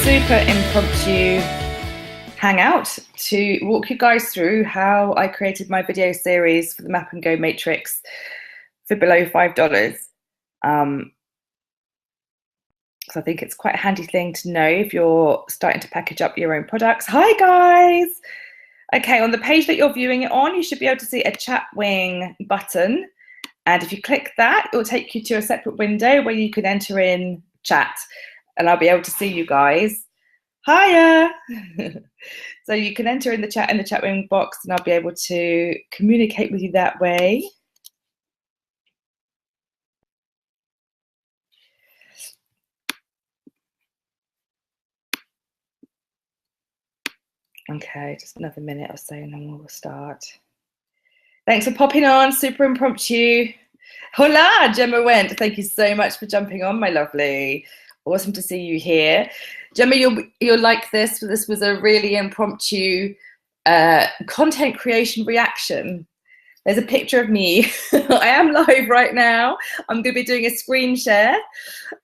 super impromptu hangout to walk you guys through how I created my video series for the Map and Go Matrix for below $5. So I think it's quite a handy thing to know if you're starting to package up your own products. Hi guys! Okay, on the page that you're viewing it on, you should be able to see a chat wing button. And if you click that, it will take you to a separate window where you can enter in chat and I'll be able to see you guys. Hiya! So you can enter in the chat wing box and I'll be able to communicate with you that way. Okay, just another minute or so and then we'll start. Thanks for popping on, super impromptu. Hola, Gemma Went. Thank you so much for jumping on, my lovely. Awesome to see you here. Gemma, you'll like this. This was a really impromptu content creation reaction. There's a picture of me. I am live right now. I'm going to be doing a screen share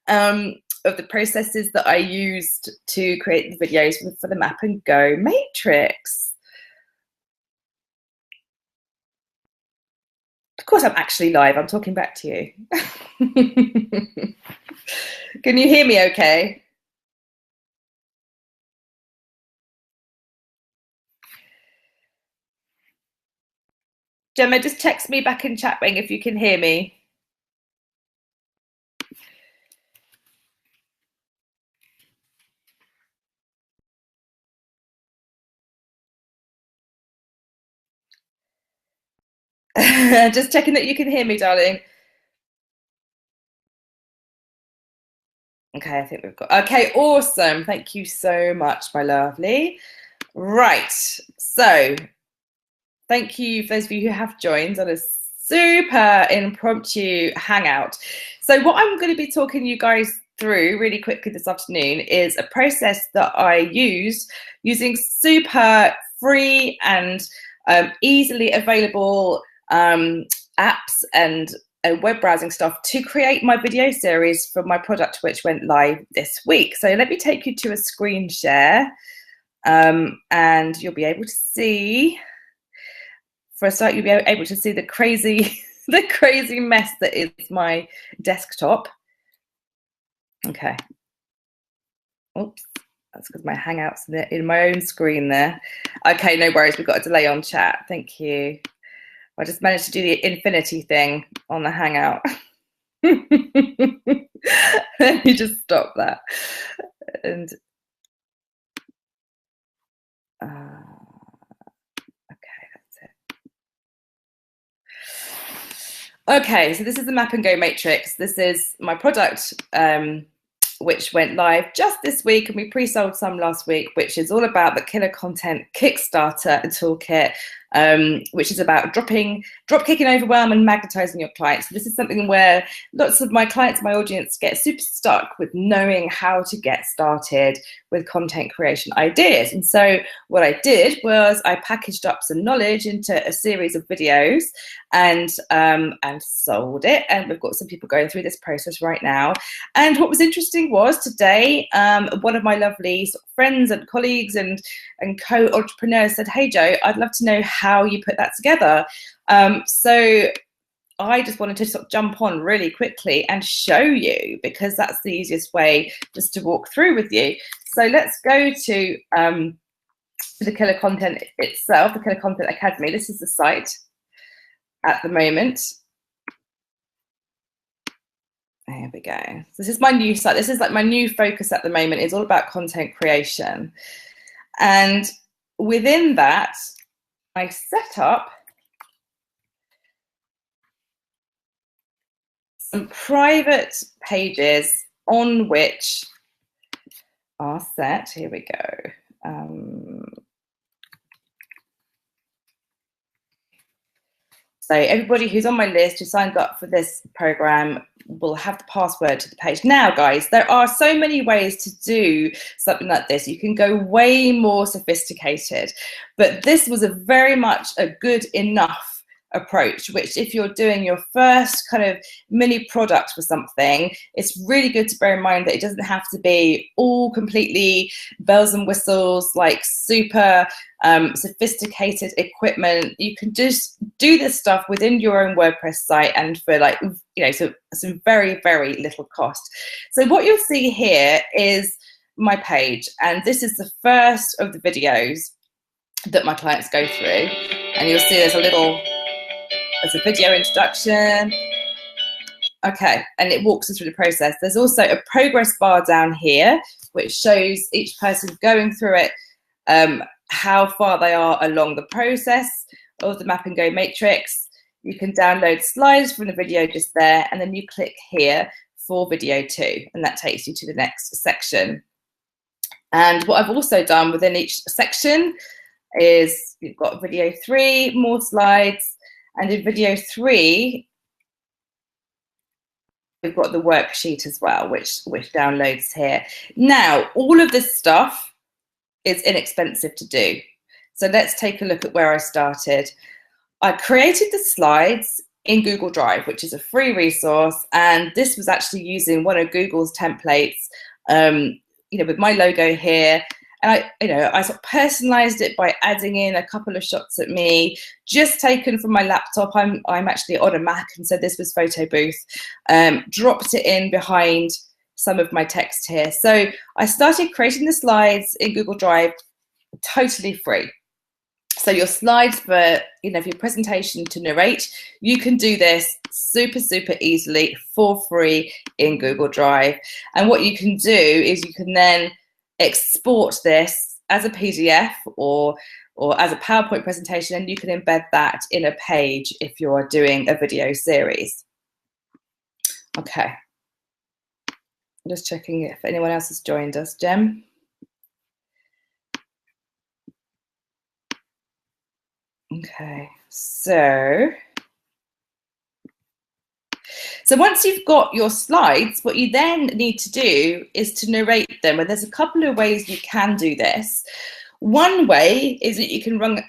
of the processes that I used to create the videos for the Map and Go Matrix. Of course, I'm actually live. I'm talking back to you. Can you hear me okay? Gemma, just text me back in chat wing if you can hear me. Just checking that you can hear me, darling. Okay, I think we've got, okay, awesome. Thank you so much, my lovely. Right, so thank you for those of you who have joined on a super impromptu hangout. So what I'm going to be talking you guys through really quickly this afternoon is a process that I use using super free and easily available apps and web browsing stuff to create my video series for my product, which went live this week. So let me take you to a screen share and you'll be able to see, for a start, you'll be able to see the crazy, the crazy mess that is my desktop. Okay. Oops, that's because my Hangout's in my own screen there. Okay, no worries, we've got a delay on chat. Thank you. I just managed to do the infinity thing on the Hangout. Let me just stop that. And okay, that's it. Okay, so this is the Map and Go Matrix. This is my product, which went live just this week, and we pre-sold some last week, which is all about the Killer Content Kickstarter Toolkit, which is about drop-kicking overwhelm and magnetizing your clients. So this is something where lots of my clients, my audience, get super stuck with knowing how to get started with content creation ideas. And so what I did was I packaged up some knowledge into a series of videos and sold it. And we've got some people going through this process right now. And what was interesting was today, one of my lovely sort of friends and colleagues and co-entrepreneurs said, "Hey Joe, I'd love to know how you put that together." So I just wanted to sort of jump on really quickly and show you, because that's the easiest way just to walk through with you. So let's go to the Killer Content itself, the Killer Content Academy. This is the site at the moment. There we go. This is my new site. This is like my new focus at the moment. It's all about content creation. And within that, I set up some private pages on which are set. Here we go. So everybody who's on my list, who signed up for this program, will have the password to the page. Now, guys, there are so many ways to do something like this. You can go way more sophisticated, but this was very much a good enough approach, which if you're doing your first kind of mini product for something, it's really good to bear in mind that it doesn't have to be all completely bells and whistles, like super sophisticated equipment. You can just do this stuff within your own WordPress site and for like, you know, so some very, very little cost. So what you'll see here is my page, and this is the first of the videos that my clients go through, and you'll see there's a video introduction. Okay, and it walks us through the process. There's also a progress bar down here, which shows each person going through it, how far they are along the process of the Map and Go Matrix. You can download slides from the video just there, and then you click here for video 2, and that takes you to the next section. And what I've also done within each section is you've got video 3, more slides, and in video 3, we've got the worksheet as well, which downloads here. Now, all of this stuff is inexpensive to do. So let's take a look at where I started. I created the slides in Google Drive, which is a free resource, and this was actually using one of Google's templates, you know, with my logo here. And I sort of personalized it by adding in a couple of shots at me, just taken from my laptop. I'm actually on a Mac, and so this was photo booth. Dropped it in behind some of my text here. So I started creating the slides in Google Drive totally free. So your slides for, you know, for your presentation to narrate, you can do this super, super easily for free in Google Drive. And what you can do is you can then export this as a PDF or as a PowerPoint presentation, and you can embed that in a page if you're doing a video series. Okay. I'm just checking if anyone else has joined us. Jem? Okay, so once you've got your slides, what you then need to do is to narrate them. And there's a couple of ways you can do this. One way is that you can run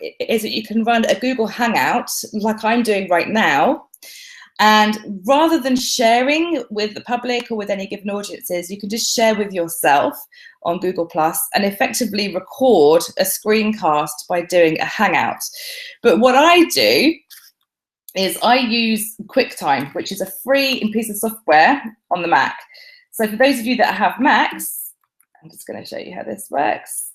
a Google Hangout like I'm doing right now. And rather than sharing with the public or with any given audiences, you can just share with yourself on Google Plus and effectively record a screencast by doing a Hangout. But what I do is I use QuickTime, which is a free piece of software on the Mac. So for those of you that have Macs, I'm just going to show you how this works.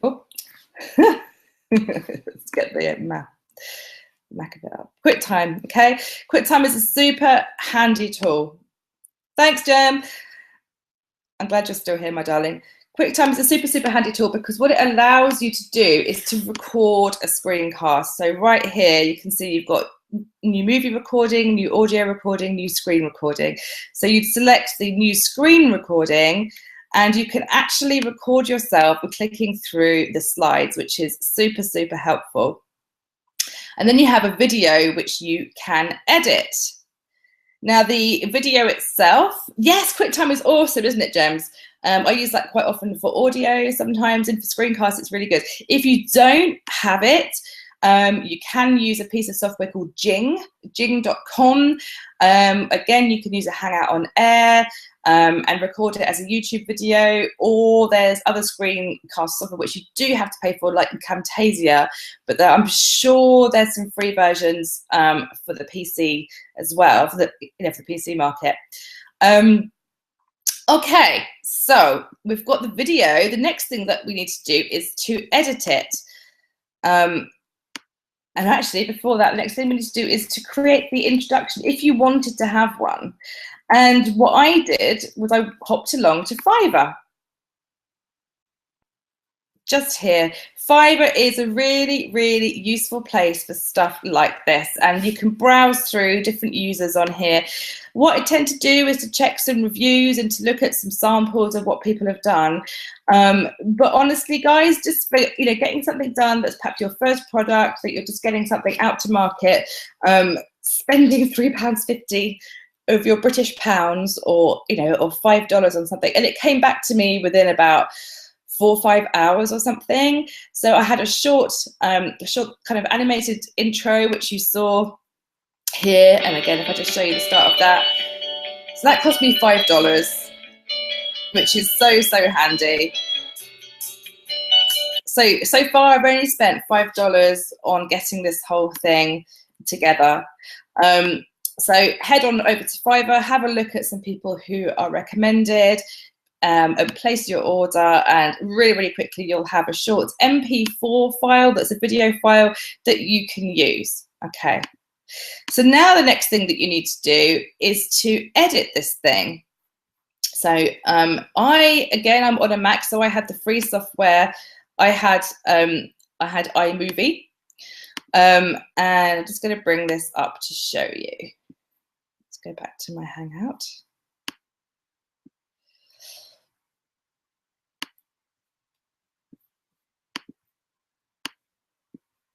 Oh. Let's get the Mac a bit up. QuickTime, okay? QuickTime is a super handy tool. Thanks, Jem. I'm glad you're still here, my darling. QuickTime is a super, super handy tool because what it allows you to do is to record a screencast. So right here, you can see you've got new movie recording, new audio recording, new screen recording. So you'd select the new screen recording, and you can actually record yourself with clicking through the slides, which is super, super helpful. And then you have a video which you can edit. Now the video itself, yes, QuickTime is awesome, isn't it, Gems? I use that quite often for audio sometimes, and for screencasts it's really good. If you don't have it, you can use a piece of software called jing.com. Again, you can use a Hangout on Air and record it as a YouTube video, or there's other screencast software which you do have to pay for, like Camtasia, but I'm sure there's some free versions for the PC as well, for the for the PC market. Okay, so we've got the video. The next thing that we need to do is to edit it. And actually, before that, the next thing we need to do is to create the introduction if you wanted to have one. And what I did was I hopped along to Fiverr. Just here. Fiverr is a really, really useful place for stuff like this, and you can browse through different users on here. What I tend to do is to check some reviews and to look at some samples of what people have done. But honestly, guys, just for, getting something done that's perhaps your first product, that you're just getting something out to market, spending £3.50 of your British pounds, or or $5 on something, and it came back to me within about 4 or 5 hours or something. So I had a short kind of animated intro, which you saw here. And again, if I just show you the start of that, so that cost me $5, which is so handy. So far, I've only spent $5 on getting this whole thing together. So head on over to Fiverr, have a look at some people who are recommended, and place your order, and really quickly you'll have a short MP4 file that's a video file that you can use. Okay. So now the next thing that you need to do is to edit this thing. So I'm on a Mac, so I had the free software. I had iMovie, and I'm just going to bring this up to show you. Let's go back to my Hangout.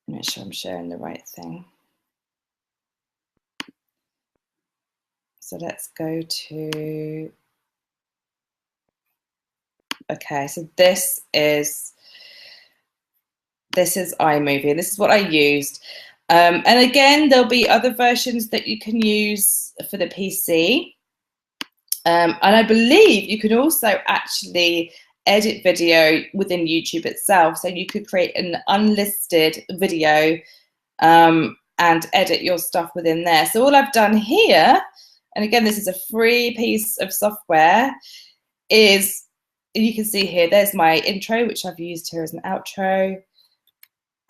Make sure I'm sharing the right thing. So let's go to, okay, so this is iMovie, and this is what I used. And again, there'll be other versions that you can use for the PC. And I believe you can also actually edit video within YouTube itself. So you could create an unlisted video and edit your stuff within there. So all I've done here, and again, this is a free piece of software, is you can see here, there's my intro, which I've used here as an outro.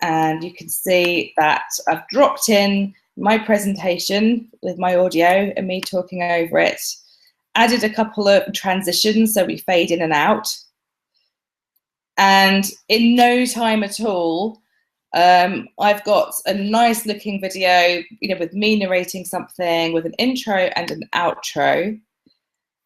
And you can see that I've dropped in my presentation with my audio and me talking over it, added a couple of transitions so we fade in and out. And in no time at all, I've got a nice looking video, with me narrating something, with an intro and an outro,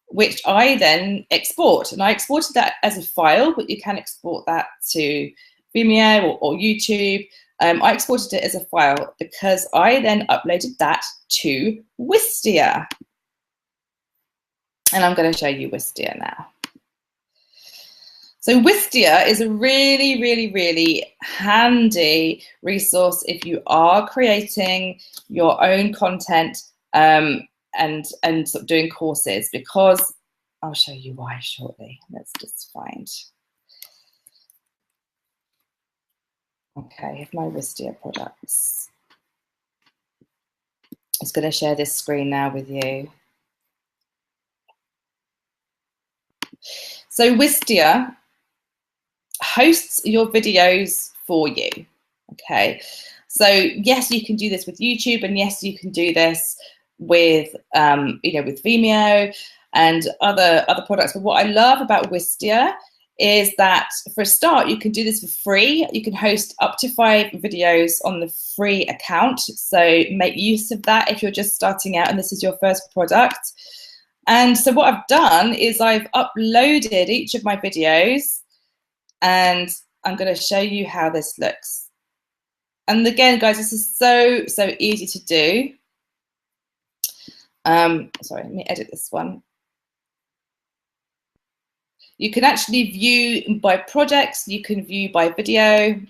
which I then export. And I exported that as a file, but you can export that to Vimeo or YouTube. I exported it as a file because I then uploaded that to Wistia. And I'm going to show you Wistia now. So Wistia is a really handy resource if you are creating your own content and sort of doing courses, because I'll show you why shortly. Let's just find. Okay, here's my Wistia products. I'm just going to share this screen now with you. So Wistia hosts your videos for you. Okay, so yes, you can do this with YouTube, and yes, you can do this with with Vimeo and other products. But what I love about Wistia is that for a start, you can do this for free. You can host up to 5 videos on the free account. So make use of that if you're just starting out and this is your first product. And so what I've done is I've uploaded each of my videos, and I'm going to show you how this looks. And again, guys, this is so easy to do. Sorry, let me edit this one. You can actually view by projects, you can view by video.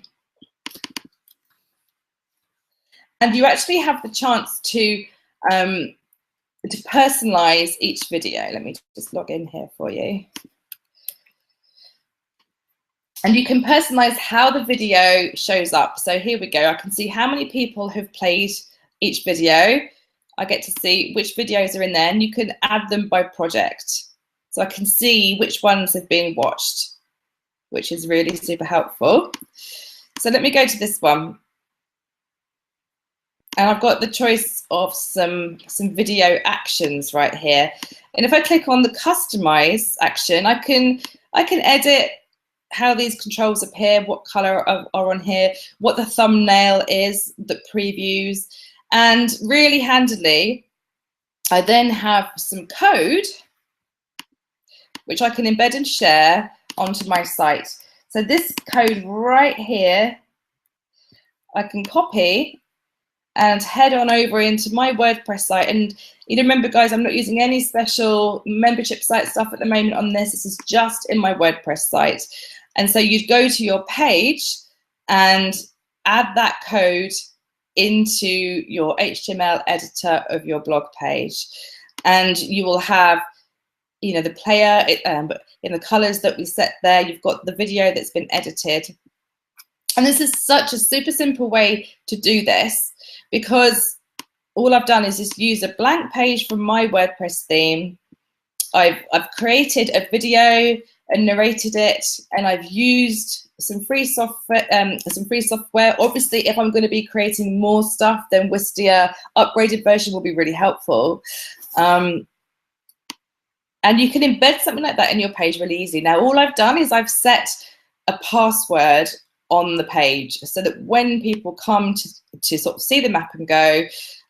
And you actually have the chance to personalize each video. Let me just log in here for you. And you can personalize how the video shows up. So here we go. I can see how many people have played each video. I get to see which videos are in there, and you can add them by project. So I can see which ones have been watched, which is really super helpful. So let me go to this one. And I've got the choice of some video actions right here. And if I click on the customize action, I can edit how these controls appear, what color are on here, what the thumbnail is that previews. And really handily, I then have some code which I can embed and share onto my site. So this code right here, I can copy and head on over into my WordPress site. And you remember, guys, I'm not using any special membership site stuff at the moment on this. This is just in my WordPress site. And so you'd go to your page and add that code into your HTML editor of your blog page. And you will have, you know, the player in the colors that we set there. You've got the video that's been edited. And this is such a super simple way to do this, because all I've done is just use a blank page from my WordPress theme. I've created a video and narrated it, and I've used some free software. Obviously, if I'm going to be creating more stuff, then Wistia upgraded version will be really helpful. And you can embed something like that in your page really easily. Now, all I've done is I've set a password on the page so that when people come to sort of see the map and go,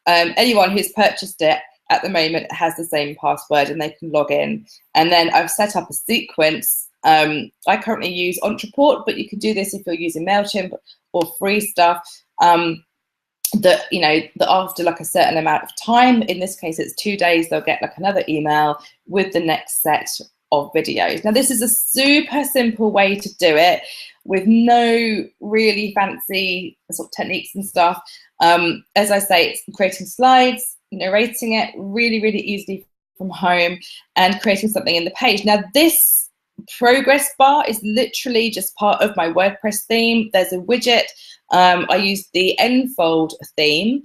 anyone who's purchased it at the moment has the same password and they can log in. And then I've set up a sequence. I currently use Ontraport, but you can do this if you're using MailChimp or free stuff. That, you know, that after like a certain amount of time, in this case it's 2 days, they'll get like another email with the next set of videos. Now, this is a super simple way to do it with no really fancy sort of techniques and stuff. As I say, it's creating slides, narrating it really, really easily from home, and creating something in the page. Now, this progress bar is literally just part of my WordPress theme. There's a widget. I use the Enfold theme,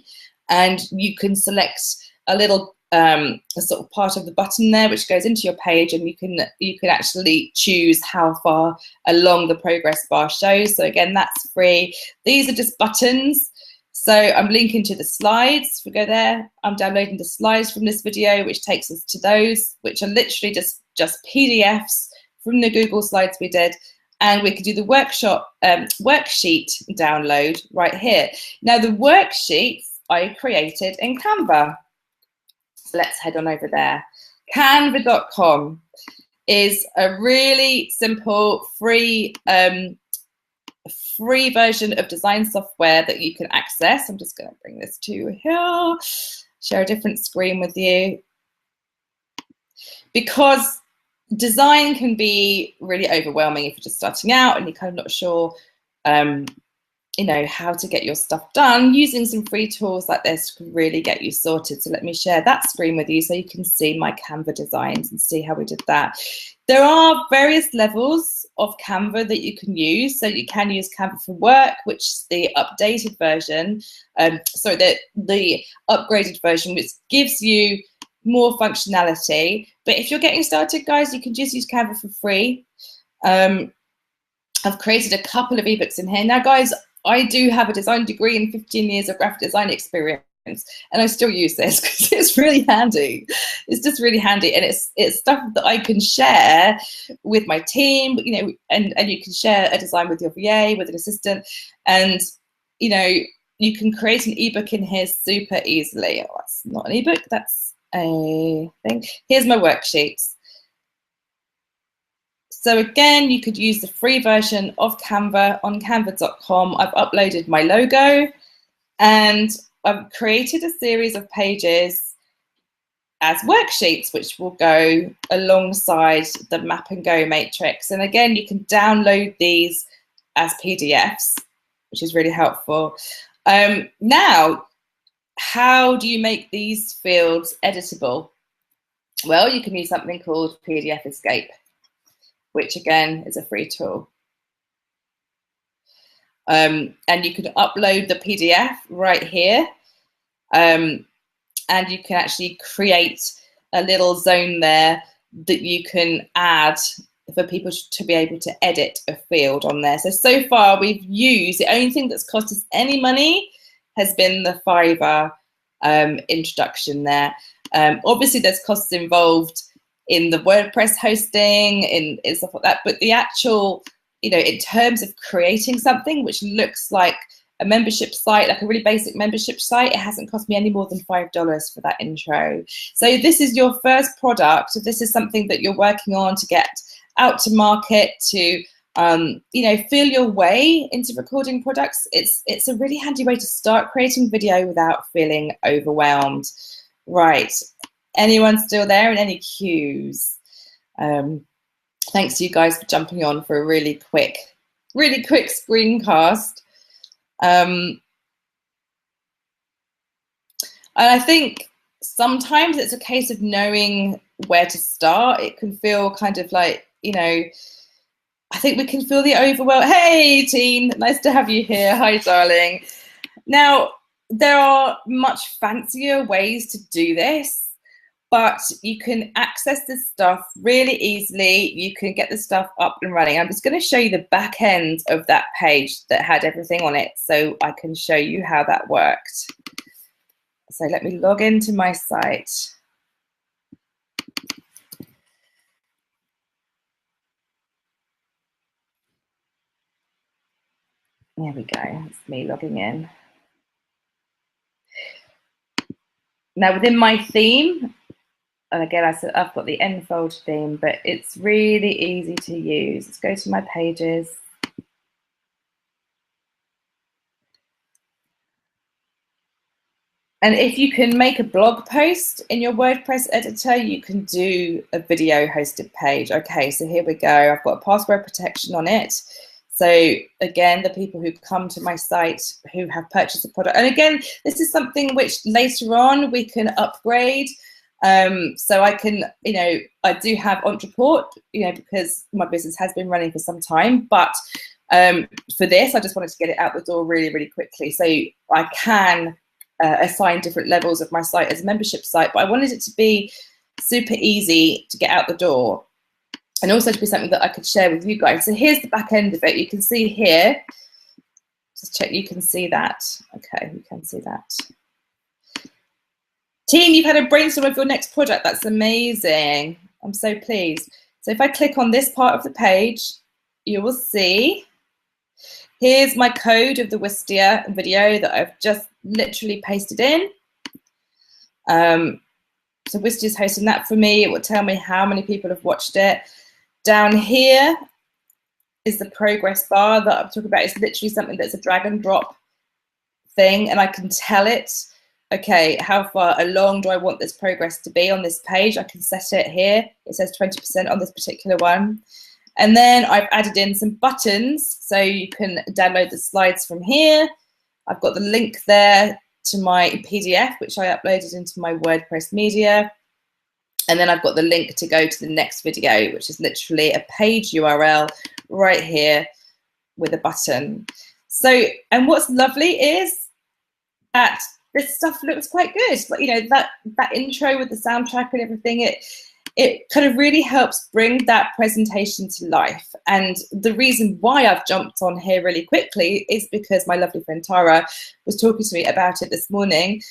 and you can select a little a sort of part of the button there which goes into your page, and you can actually choose how far along the progress bar shows. So again, that's free. These are just buttons. So I'm linking to the slides. If we go there, I'm downloading the slides from this video, which takes us to those, which are literally just PDFs from the Google Slides we did. And we could do the worksheet download right here. Now, the worksheets I created in Canva. So let's head on over there. Canva.com is a really simple, free version of design software that you can access. I'm just going to bring this to here, share a different screen with you. Because design can be really overwhelming if you're just starting out and you're kind of not sure, you know, how to get your stuff done. Using some free tools like this can really get you sorted. So let me share that screen with you so you can see my Canva designs and see how we did that. There are various levels of Canva that you can use. So you can use Canva for Work, which is the updated version. The upgraded version, which gives you more functionality. But if you're getting started, guys, you can just use Canva for free. I've created a couple of ebooks in here. Now, guys, I do have a design degree and 15 years of graphic design experience, and I still use this because it's really handy. It's just really handy, and it's stuff that I can share with my team, you know, and you can share a design with your VA, with an assistant, and, you know, you can create an ebook in here super easily. Oh, that's not an ebook, that's a thing. Here's my worksheets. So again, you could use the free version of Canva on canva.com. I've uploaded my logo, and I've created a series of pages as worksheets, which will go alongside the Map and Go matrix. And again, you can download these as PDFs, which is really helpful. Now, how do you make these fields editable? Well, you can use something called PDF Escape, which again is a free tool. And you can upload the PDF right here. And you can actually create a little zone there that you can add for people to be able to edit a field on there. So far we've used, the only thing that's cost us any money has been the Fiverr introduction there. Obviously there's costs involved in the WordPress hosting and stuff like that, but the actual, you know, in terms of creating something which looks like a membership site, like a really basic membership site, it hasn't cost me any more than $5 for that intro. So this is your first product. If this is something that you're working on to get out to market, to You know, feel your way into recording products. It's a really handy way to start creating video without feeling overwhelmed. Right, anyone still there, and any cues? Thanks to you guys for jumping on for a really quick screencast. And I think sometimes it's a case of knowing where to start. It can feel kind of like, you know, I think we can feel the overwhelm. Hey, team, nice to have you here. Hi, darling. Now, there are much fancier ways to do this, but you can access this stuff really easily. You can get the stuff up and running. I'm just going to show you the back end of that page that had everything on it, so I can show you how that worked. So let me log into my site. There we go, it's me logging in. Now within my theme, and again, I said I've got the Enfold theme, but it's really easy to use. Let's go to my pages. And if you can make a blog post in your WordPress editor, you can do a video hosted page. Okay, so here we go. I've got password protection on it. So again, the people who come to my site who have purchased the product, and again, this is something which later on we can upgrade. So I can, you know, I do have Entreport, you know, because my business has been running for some time, but for this, I just wanted to get it out the door really, really quickly. So I can assign different levels of my site as a membership site, but I wanted it to be super easy to get out the door, and also to be something that I could share with you guys. So here's the back end of it. You can see here, just check, you can see that. Okay, you can see that. Team, you've had a brainstorm of your next project. That's amazing. I'm so pleased. So if I click on this part of the page, you will see, here's my code of the Wistia video that I've just literally pasted in. So Wistia's hosting that for me. It will tell me how many people have watched it. Down here is the progress bar that I'm talking about. It's literally something that's a drag and drop thing, and I can tell it, okay, how far along do I want this progress to be on this page? I can set it here. It says 20% on this particular one. And then I've added in some buttons, so you can download the slides from here. I've got the link there to my PDF, which I uploaded into my WordPress media. And then I've got the link to go to the next video, which is literally a page URL right here with a button. So, and what's lovely is that this stuff looks quite good. But, you know, that intro with the soundtrack and everything, it kind of really helps bring that presentation to life. And the reason why I've jumped on here really quickly is because my lovely friend Tara was talking to me about it this morning,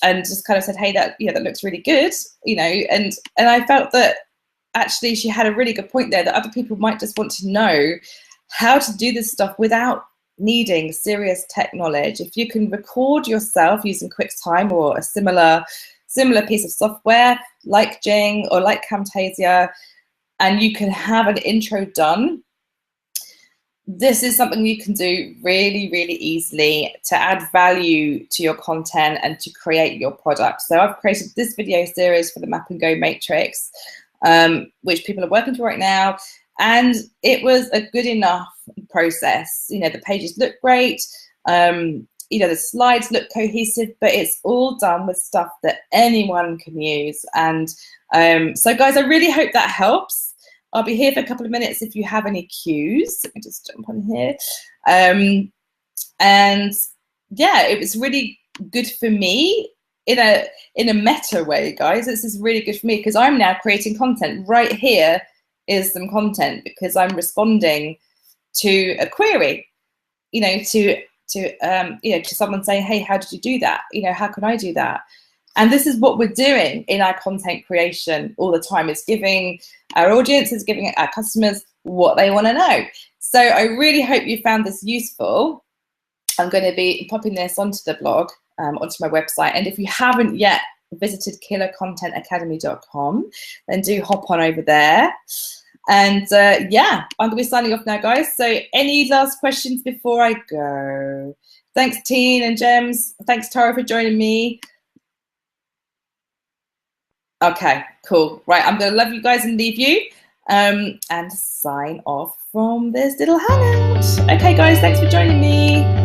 and just kind of said, hey, that looks really good, you know, and I felt that actually she had a really good point there, that other people might just want to know how to do this stuff without needing serious tech knowledge. If you can record yourself using QuickTime or a similar piece of software like Jing or like Camtasia, and you can have an intro done, this is something you can do really, really easily to add value to your content and to create your product. So I've created this video series for the Map and Go Matrix, which people are working to right now. And it was a good enough process. You know, the pages look great. You know, the slides look cohesive, but it's all done with stuff that anyone can use. And so guys, I really hope that helps. I'll be here for a couple of minutes if you have any cues. Let me just jump on here. And yeah, it was really good for me in a meta way, guys. This is really good for me because I'm now creating content. Right here is some content because I'm responding to a query, you know, to someone saying, hey, how did you do that? You know, how can I do that? And this is what we're doing in our content creation all the time. It's giving our audience, it's giving our customers what they want to know. So I really hope you found this useful. I'm going to be popping this onto the blog, onto my website. And if you haven't yet visited killercontentacademy.com, then do hop on over there. And yeah, I'm going to be signing off now, guys. So any last questions before I go? Thanks, Teen and Gems. Thanks, Tara, for joining me. Okay, cool. Right, I'm going to love you guys and leave you and sign off from this little hangout. Okay, guys, thanks for joining me.